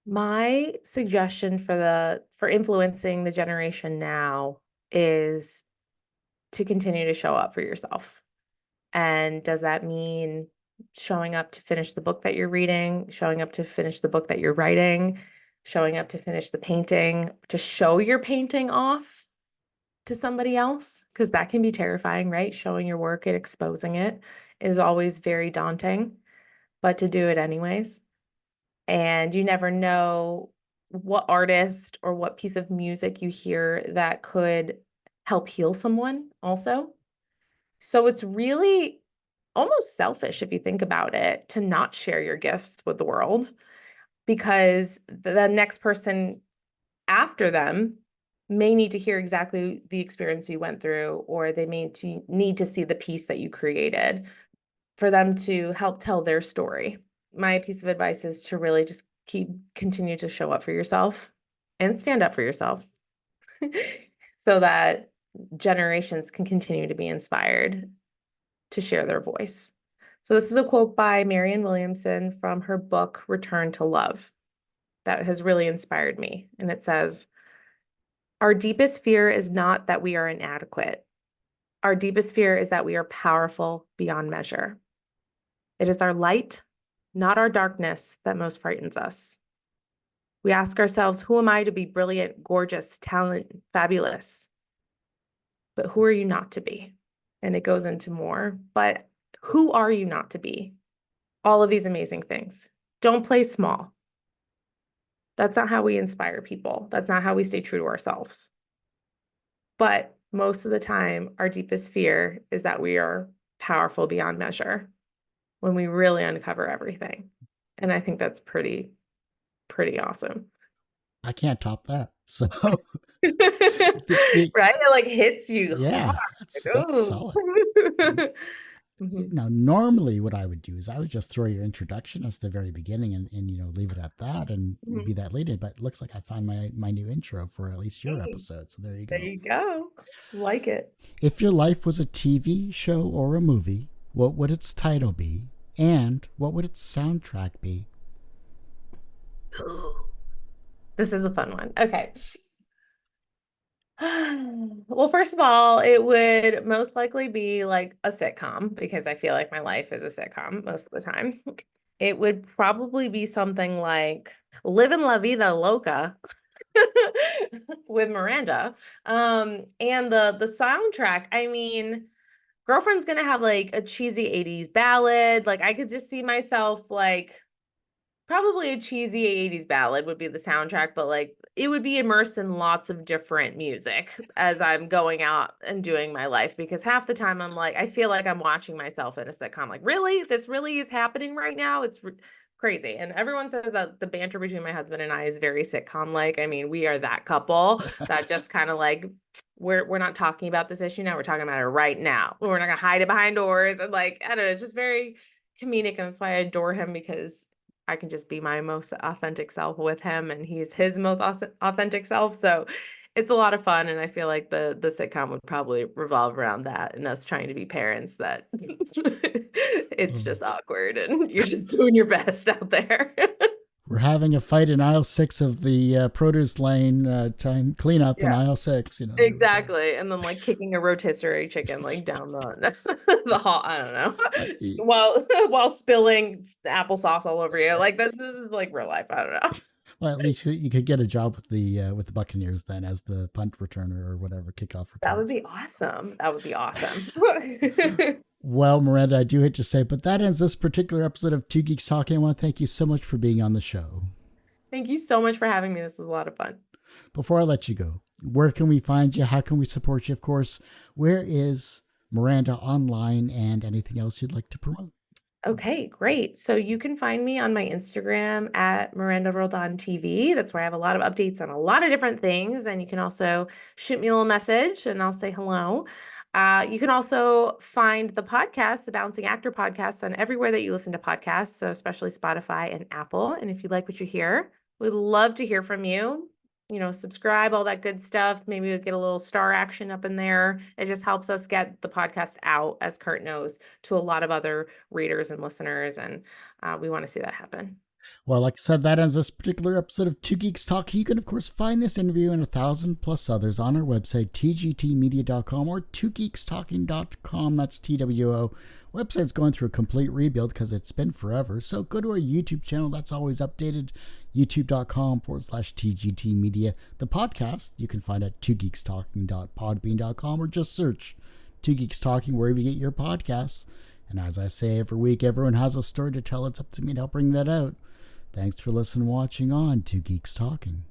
Speaker 1: My suggestion for influencing the generation now is to continue to show up for yourself. And does that mean showing up to finish the book that you're reading, showing up to finish the book that you're writing, showing up to finish the painting, to show your painting off to somebody else? Because that can be terrifying, right? Showing your work and exposing it is always very daunting, but to do it anyways. And you never know what artist or what piece of music you hear that could help heal someone also. So it's really almost selfish if you think about it to not share your gifts with the world, because the next person after them may need to hear exactly the experience you went through, or they may need to see the piece that you created for them to help tell their story. My piece of advice is to really just continue to show up for yourself and stand up for yourself so that generations can continue to be inspired to share their voice. So this is a quote by Marianne Williamson from her book, Return to Love, that has really inspired me. And it says, "Our deepest fear is not that we are inadequate. Our deepest fear is that we are powerful beyond measure. It is our light, not our darkness, that most frightens us. We ask ourselves, who am I to be brilliant, gorgeous, talent, fabulous? But who are you not to be?" And it goes into more, but who are you not to be? All of these amazing things. Don't play small. That's not how we inspire people. That's not how we stay true to ourselves. But most of the time, our deepest fear is that we are powerful beyond measure when we really uncover everything. And I think that's pretty awesome.
Speaker 2: I can't top that. So,
Speaker 1: Right? It like hits you hard.
Speaker 2: yeah, that's
Speaker 1: Ooh.
Speaker 2: solid.
Speaker 1: Mhm.
Speaker 2: Now, normally what I would do is I would just throw your introduction as the very beginning and leave it at that and would be
Speaker 1: Mhm.
Speaker 2: that later. But it looks like I found my new intro for at least your
Speaker 1: Hey,
Speaker 2: episode. So there you
Speaker 1: there
Speaker 2: go.
Speaker 1: you go. Like it.
Speaker 2: If your life was a TV show or a movie, what would its title be? And what would its soundtrack be?
Speaker 1: This is a fun one. Okay. Well, first of all, it would most likely be like a sitcom because I feel like my life is a sitcom most of the time. It would probably be something like Livin' La Vida Loca with Miranda. And the soundtrack, I mean, Girlfriend's gonna have like a cheesy 80s ballad. Like I could just see myself like probably a cheesy 80s ballad would be the soundtrack, but like it would be immersed in lots of different music as I'm going out and doing my life because half the time I'm like, I feel like I'm watching myself in a sitcom. Like, really? This really is happening right now? It's crazy. And everyone says that the banter between my husband and I is very sitcom like. I mean, we are that couple that just kind of like we're not talking about this issue now. We're talking about it right now. We're not gonna hide it behind doors and like I don't know, it's just very comedic, and that's why I adore him because I can just be my most authentic self with him and he's his most authentic self. So it's a lot of fun. And I feel like the sitcom would probably revolve around that and us trying to be parents that it's
Speaker 2: Oh.
Speaker 1: just awkward and you're just doing your best out there.
Speaker 2: We're having a fight in aisle 6 of the produce lane time cleanup in
Speaker 1: Yeah,
Speaker 2: aisle 6.
Speaker 1: exactly. And then like kicking a rotisserie chicken like down the hall. I don't know.
Speaker 2: Uh,
Speaker 1: While spilling applesauce all over you. Like this is like real life. I don't know.
Speaker 2: well, at least you could get a job with the Buccaneers then as the punt returner or whatever kickoff
Speaker 1: That would
Speaker 2: returns.
Speaker 1: be awesome. That would be awesome.
Speaker 2: Well, Miranda, I do hate to say, but that ends this particular episode of Two Geeks Talking. I want to thank you so much for being on the show.
Speaker 1: Thank you so much for having me. This was a lot of fun.
Speaker 2: Before I let you go, where can we find you? How can we support you? Of course, where is Miranda online and anything else you'd like to promote?
Speaker 1: Okay, great. So you can find me on my Instagram at Miranda Roldan TV. That's where I have a lot of updates on a lot of different things. And you can also shoot me a little message and I'll say hello. You can also find the podcast, the Balancing Actor podcast, on everywhere that you listen to podcasts, so especially Spotify and Apple. And if you like what you hear, we'd love to hear from you. subscribe, all that good stuff. Maybe we'll get a little star action up in there. It just helps us get the podcast out, as Kurt knows, to a lot of other readers and listeners. And we want to see that happen.
Speaker 2: Well, like I said, that ends this particular episode of Two Geeks Talking. You can, of course, find this interview and 1,000+ others on our website, tgtmedia.com or twogeekstalking.com. That's TWO. Website's going through a complete rebuild because it's been forever. So go to our YouTube channel. That's always updated, youtube.com/tgtmedia. The podcast you can find at twogeekstalking.podbean.com or just search Two Geeks Talking wherever you get your podcasts. And as I say every week, everyone has a story to tell. It's up to me to help bring that out. Thanks for listening and watching on Two Geeks Talking.